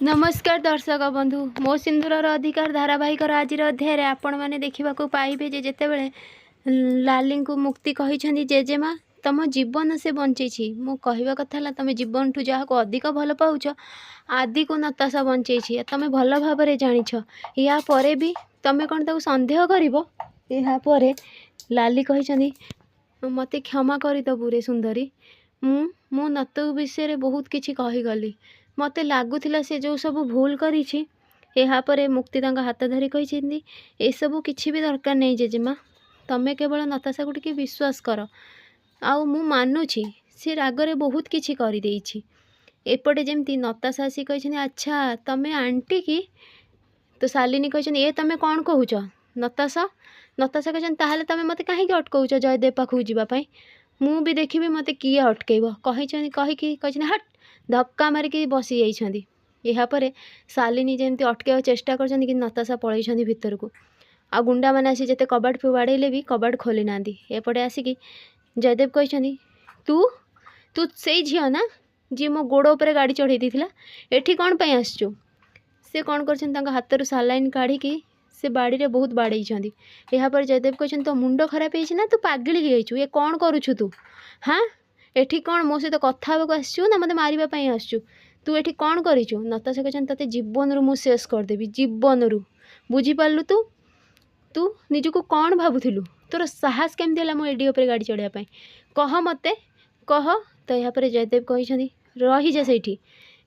नमस्कार दर्शक बंधु मो सिंधुर अधिकार धारावाहिक आज अध्याय आपण मैंने देखा पाइबे जेते बेले लाली को मुक्ति कही जेजेमा तुम जीवन से बंचे मो कहवा कथा तुम जीवन ठू जहाँ को अधिक भल पाउच आदि को नताशा बंचे तुम भल भाव जाच या परे भी तुम कौन ताको संदेह कर लाली कही मत क्षमा करदबू रे सुंदरी मु नतु विषय बहुत किछि कहीगली मत लगुला से जो सब भूल करी मुक्ति हाथ धरी कही ए सब किछि भी दरकार नहीं जेजेमा तमें केवल नताशा को टिके विश्वास कर आउ मु मानुछि से रागरे बहुत किछि करि देइछि एपटे जेमती नताशा आसी कही अच्छा तमें आंटी की तो शालिनी कही ए तमें कौन कहूच नताशा नताशा कहते ताहले तमें मत कहीं अटकाउच जयदेव पाखु जावाई मु भी देखी मत किए अटकेब कही हट धक्का मारिकी बसी जाइछंदी यापर शालिनी जमी अटके चेष्टा कर नताशा पलैछंदी भितर को आ गुंडा मैंने आसी जिते कबाट बाड़े भी कबाट खोली ना एपटे आसिकी जयदेव कही तू तू से झील ना जी मो गोड़ उपर गाड़ी चढ़ई देथिला एठी कौन पे आसचु से कौन कर हाथ रू सालाइन काढ़ी से बाड़ी रे बहुत बाड़े यापर जयदेव कहते तो मुंड खराब है तू पागली हो ये कौन करुछु तू हाँ एठी कौन मो सहित कथा को आसचु ना मत मारिबा आसचु तू एठी कौन करिछु नताशा कहते तते जीवन रू मु शेष करदेवी जीवन रू बुझीपारू तू तू निजको कौन भावुलु तोर साहस केमती है मो एडी उपर गाड़ी चढ़ाई कह मते कह तो यापर जयदेव कही रही जा सेठी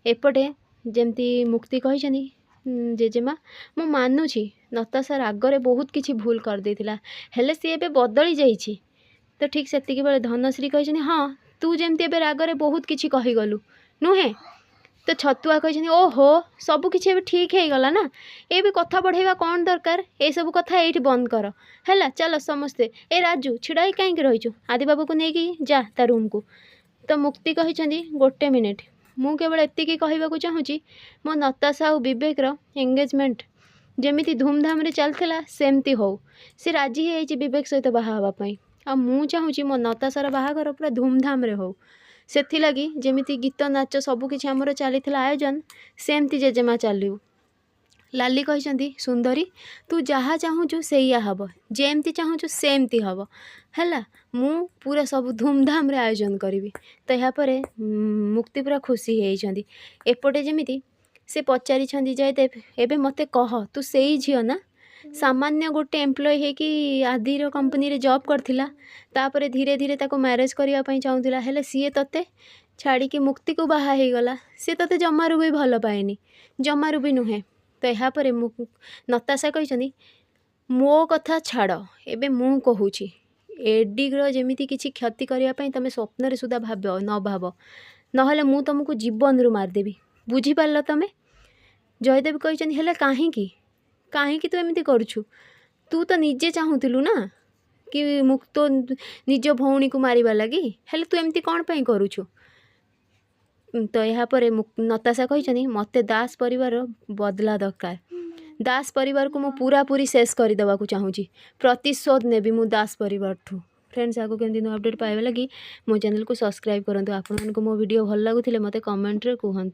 एपटे जमती मुक्ति कही जेजेमा मु मानुछि नताशा रागरे बहुत किछि भूल कर देथिला हेले सी एबे बदली जाइछि तो ठीक सेतिकी बेले धनश्री कही हाँ तू जमती एबे रागरे बहुत किछि कहीगलु नुहे तो छतुआ कही ओहो सब किछि एबे ठीक है गला ना ए भी कथा बढ़ेवा कौन दरकार ए सब कथा एठी बंद कर हैला चलो समस्ते ए राजू छिड़ाई कहीं रहीचु आदि बाबू को लेकिन जा ता रूम को तो मुक्ति कही गोटे मिनिट मु केवल एतिकी कहवाक चाहूँगी मो नताशा और विवेक एंगेजमेंट जमीती धूमधाम रे चलता सेमती हो सी राजी है विवेक सहित बाहावाई आ मु चाहूँगी मो नताशार बाहागर पूरा धूमधाम रे हो से लगी जमीती गीत नाच सबकि आमर चली आयोजन सेमती जेजेमा चलू लाली कही सुंदरी तू जहाँ चाहूचु सैया हम जेमती चाहूचु सेमती हम है मु पूरा सब धूमधाम रे आयोजन करी तो यापर मुक्ति पूरा खुशी होती एपटे जमीती से पचारि जयदेव एबे मते कह तू से झील ना सामान्य गोटे एम्प्लॉय है कि आदिर कंपनी रे जॉब करथिला तापरे धीरे धीरे ताको मैरेज करिया पई चाहूला हेले सीए तते छाड़ी की मुक्ति को बाहा हे गला सी तते जमारू भी भल पाएनी जमारू भी नुहे तो यापर नताशा कही मो कथा छाड़ एबे मु कहूची एडिग्र जमीती किछि क्षति करने तुम स्वप्न रे सुधा भाव न भाव नहले मु तुमको जीवन रू मारदेवी बुझीपार तुम जयदेव कही हेले कहीं तू एमती करुछु तू तो निजे चाहूलु ना कि मुक्त निज भौणी को मारिबा लगी हेले तू एमती कौन पे करुछु तो यापर नताशा कही मते दास परिवार बदला दरकार दास परिवार को मु पूरा पूरी शेष करदेवा चाहूँगी प्रतिशोध नेबी मु दास परिवार ठू फ्रेंड्स आगो केमती नो अपडेट पाइबा लगी मो चैनल को सब्सक्राइब करंतु आपन को मो वीडियो भल लगुथिले मते कमेंट रे कहंतु।